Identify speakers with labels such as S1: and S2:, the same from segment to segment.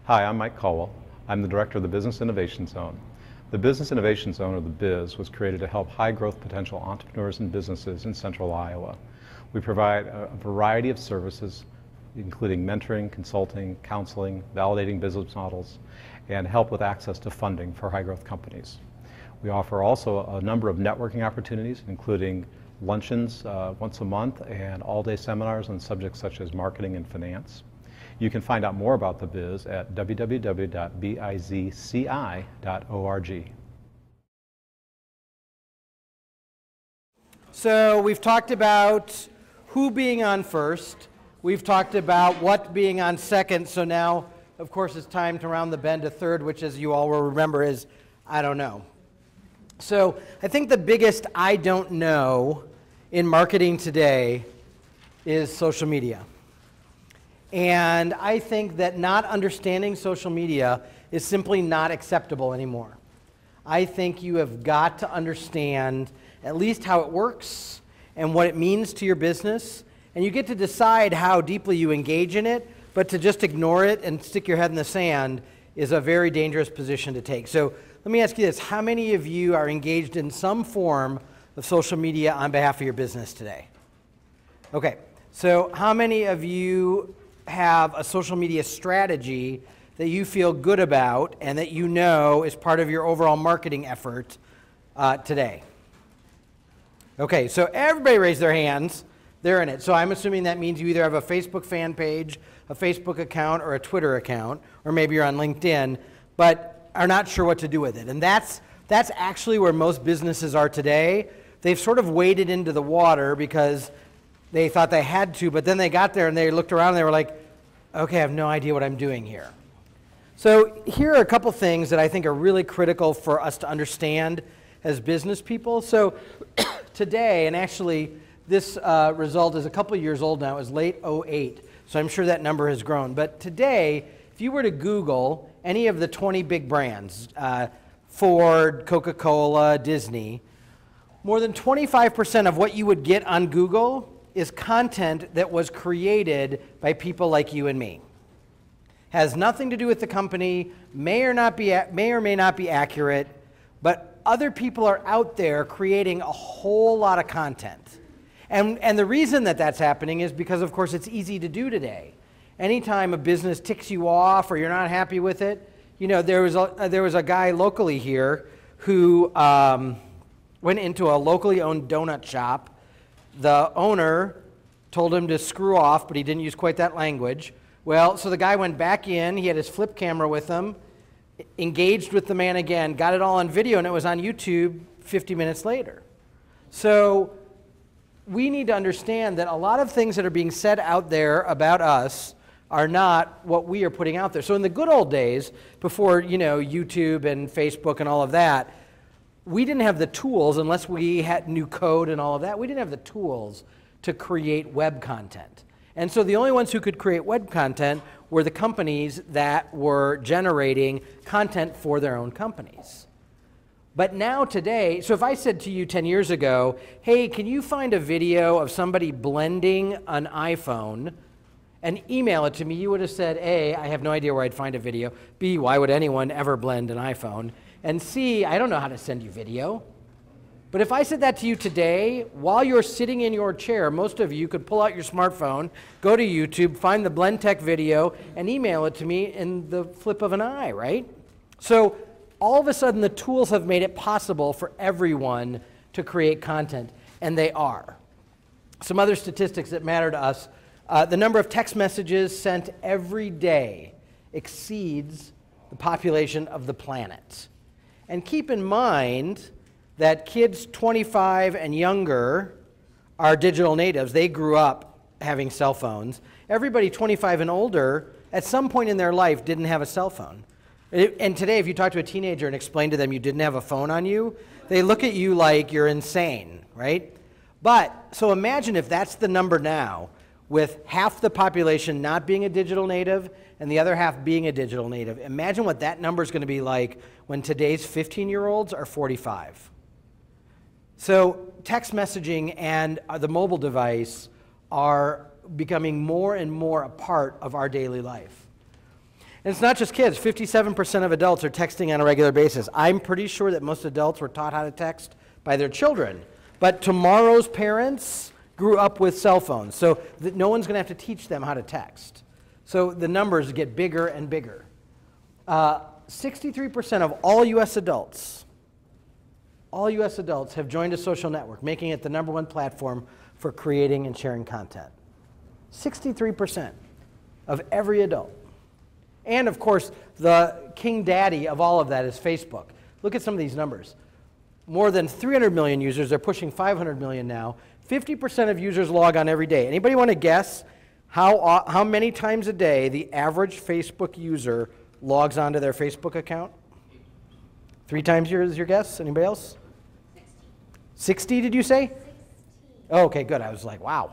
S1: Hi, I'm Mike Caldwell. I'm the Director of the Business Innovation Zone. The Business Innovation Zone, or the BIZ, was created to help high-growth potential entrepreneurs and businesses in central Iowa. We provide a variety of services, including mentoring, consulting, counseling, validating business models, and help with access to funding for high-growth companies. We offer also a number of networking opportunities, including luncheons once a month and all-day seminars on subjects such as marketing and finance. You can find out more about the BIZ at www.bizci.org.
S2: So we've talked about who being on first. We've talked about what being on second. So now, of course, it's time to round the bend to third, which, as you all will remember, is I don't know. So I think the biggest I don't know in marketing today is social media. And I think that not understanding social media is simply not acceptable anymore. I think you have got to understand at least how it works and what it means to your business, and you get to decide how deeply you engage in it, but to just ignore it and stick your head in the sand is a very dangerous position to take. So let me ask you this: how many of you are engaged in some form of social media on behalf of your business today? Okay, so how many of you have a social media strategy that you feel good about and that you know is part of your overall marketing effort today? Okay, so everybody raised their hands. They're in it. So I'm assuming that means you either have a Facebook fan page, a Facebook account, or a Twitter account, or maybe you're on LinkedIn, but are not sure what to do with it. And that's actually where most businesses are today. They've sort of waded into the water because they thought they had to, but then they got there and they looked around and they were like, okay, I have no idea what I'm doing here. So here are a couple things that I think are really critical for us to understand as business people. So today, and actually this result is a couple years old now, it was late 2008, so I'm sure that number has grown. But today, if you were to Google any of the 20 big brands, Ford, Coca-Cola, Disney, more than 25% of what you would get on Google is content that was created by people like you and me. Has nothing to do with the company, may or may not be accurate, but other people are out there creating a whole lot of content. And the reason that that's happening is because, of course, it's easy to do today. Anytime a business ticks you off or you're not happy with it, you know, there was a guy locally here who went into a locally owned donut shop. The owner told him to screw off, but he didn't use quite that language. Well, so the guy went back in, he had his flip camera with him, engaged with the man again, got it all on video, and it was on YouTube 50 minutes later. So we need to understand that a lot of things that are being said out there about us are not what we are putting out there. So in the good old days, before, you know, YouTube and Facebook and all of that, we didn't have the tools, unless we knew code and all of that, we didn't have the tools to create web content. And so the only ones who could create web content were the companies that were generating content for their own companies. But now today, so if I said to you 10 years ago, hey, can you find a video of somebody blending an iPhone and email it to me, you would have said, A, I have no idea where I'd find a video. B, why would anyone ever blend an iPhone? And C, I don't know how to send you video. But if I said that to you today, while you're sitting in your chair, most of you could pull out your smartphone, go to YouTube, find the Blend Tech video, and email it to me in the flip of an eye, right? So all of a sudden, the tools have made it possible for everyone to create content, and they are. Some other statistics that matter to us, the number of text messages sent every day exceeds the population of the planet. And keep in mind that kids 25 and younger are digital natives. They grew up having cell phones. Everybody 25 and older, at some point in their life, didn't have a cell phone. And today, if you talk to a teenager and explain to them you didn't have a phone on you, they look at you like you're insane, right? But, so imagine if that's the number now, with half the population not being a digital native and the other half being a digital native. Imagine what that number is going to be like when today's 15-year-olds are 45. So text messaging and the mobile device are becoming more and more a part of our daily life. And it's not just kids. 57% of adults are texting on a regular basis. I'm pretty sure that most adults were taught how to text by their children. But tomorrow's parents grew up with cell phones, so that no one's going to have to teach them how to text. So the numbers get bigger and bigger. 63% of all U.S. adults have joined a social network, making it the #1 platform for creating and sharing content. 63% of every adult. And of course, the king daddy of all of that is Facebook. Look at some of these numbers. More than 300 million users, they're pushing 500 million now. 50% of users log on every day. Anybody want to guess how many times a day the average Facebook user logs onto their Facebook account? 3 times your guess? Anybody else? 60, did you say?
S3: 16.
S2: Oh, okay, good. I was like, wow.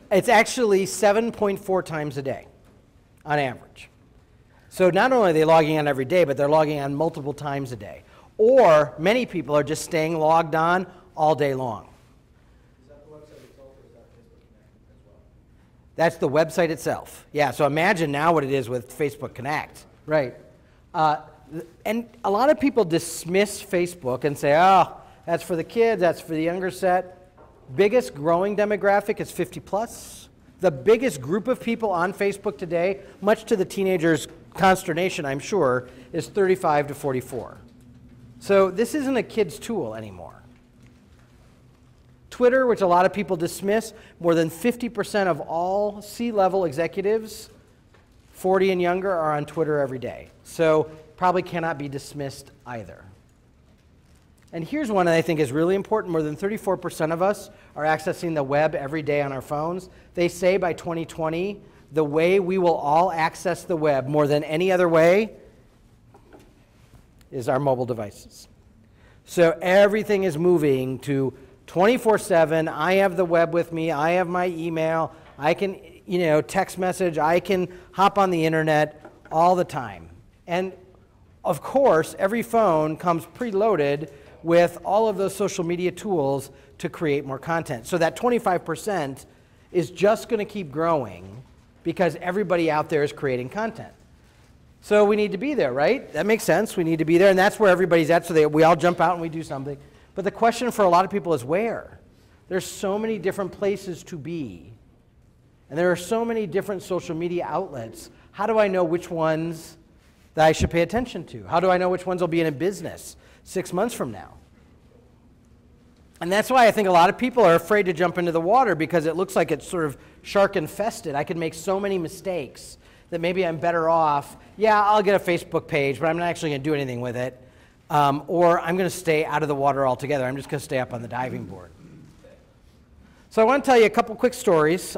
S2: It's actually 7.4 times a day on average. So not only are they logging on every day, but they're logging on multiple times a day. Or many people are just staying logged on all day long.
S4: Is that the website itself, or is that Facebook Connect as well?
S2: That's the website itself. Yeah, so imagine now what it is with Facebook Connect. Right. And a lot of people dismiss Facebook and say, oh, that's for the kids, that's for the younger set. Biggest growing demographic is 50 plus. The biggest group of people on Facebook today, much to the teenagers' consternation, I'm sure, is 35 to 44. So this isn't a kid's tool anymore. Twitter, which a lot of people dismiss, more than 50% of all C-level executives, 40 and younger, are on Twitter every day. So probably cannot be dismissed either. And here's one that I think is really important. More than 34% of us are accessing the web every day on our phones. They say by 2020, the way we will all access the web more than any other way is our mobile devices. So everything is moving to 24/7. I have the web with me. I have my email. I can, text message. I can hop on the internet all the time. And of course, every phone comes preloaded with all of those social media tools to create more content. So that 25% is just going to keep growing because everybody out there is creating content. So we need to be there, right? That makes sense. We need to be there, and that's where everybody's at, so we all jump out and we do something. But the question for a lot of people is where? There's so many different places to be, and there are so many different social media outlets. How do I know which ones that I should pay attention to? How do I know which ones will be in a business 6 months from now? And that's why I think a lot of people are afraid to jump into the water, because it looks like it's sort of shark infested. I could make so many mistakes that maybe I'm better off. Yeah, I'll get a Facebook page, but I'm not actually going to do anything with it. Or I'm going to stay out of the water altogether. I'm just going to stay up on the diving board. So I want to tell you a couple quick stories.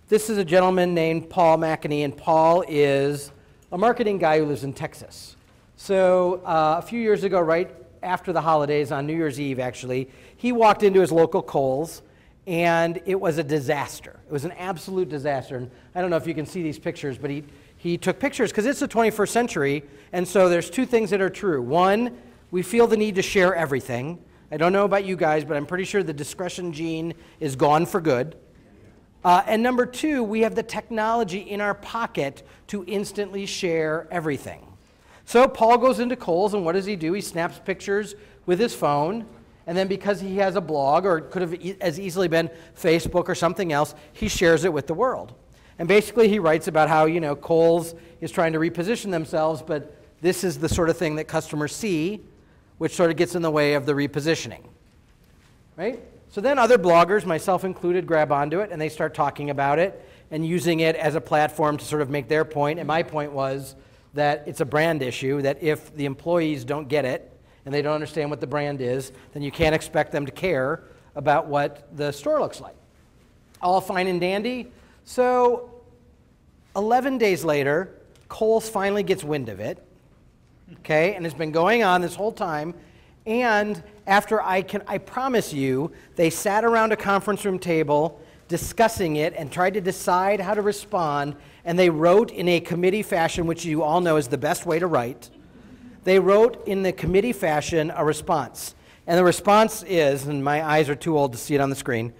S2: This is a gentleman named Paul McEnany, and Paul is a marketing guy who lives in Texas. So a few years ago, right after the holidays, on New Year's Eve actually, he walked into his local Kohl's, and it was a disaster. It was an absolute disaster. And I don't know if you can see these pictures, but he took pictures because it's the 21st century, and so there's 2 things that are true. One, we feel the need to share everything. I don't know about you guys, but I'm pretty sure the discretion gene is gone for good. And number 2, we have the technology in our pocket to instantly share everything. So Paul goes into Kohl's, and what does he do? He snaps pictures with his phone, and then because he has a blog, or it could have as easily been Facebook or something else, he shares it with the world. And basically he writes about how, Kohl's is trying to reposition themselves, but this is the sort of thing that customers see, which sort of gets in the way of the repositioning, right? So then other bloggers, myself included, grab onto it, and they start talking about it and using it as a platform to sort of make their point. And my point was that it's a brand issue, that if the employees don't get it and they don't understand what the brand is, then you can't expect them to care about what the store looks like. All fine and dandy. So 11 days later, Kohl's finally gets wind of it, okay, and it's been going on this whole time. And after I promise you, they sat around a conference room table discussing it and tried to decide how to respond, and they wrote in a committee fashion, which you all know is the best way to write. They wrote in the committee fashion a response. And the response is, and my eyes are too old to see it on the screen,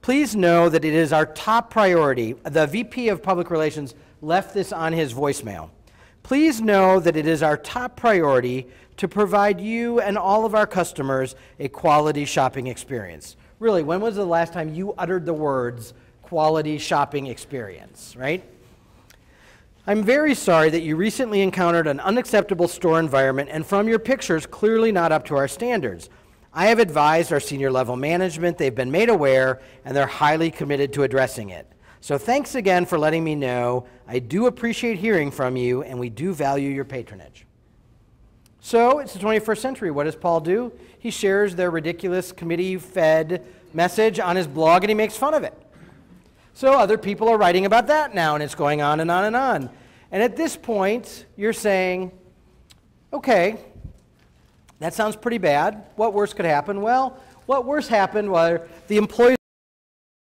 S2: Please know that it is our top priority. The VP of Public Relations left this on his voicemail. Please know that it is our top priority to provide you and all of our customers a quality shopping experience. Really, when was the last time you uttered the words quality shopping experience, right? I'm very sorry that you recently encountered an unacceptable store environment and from your pictures, clearly not up to our standards. I have advised our senior level management, they've been made aware, and they're highly committed to addressing it. So thanks again for letting me know. I do appreciate hearing from you, and we do value your patronage. So it's the 21st century. What does Paul do? He shares their ridiculous committee-fed message on his blog, and he makes fun of it. So other people are writing about that now, and it's going on and on and on. And at this point, you're saying, okay, that sounds pretty bad. What worse could happen? Well, what worse happened was the employees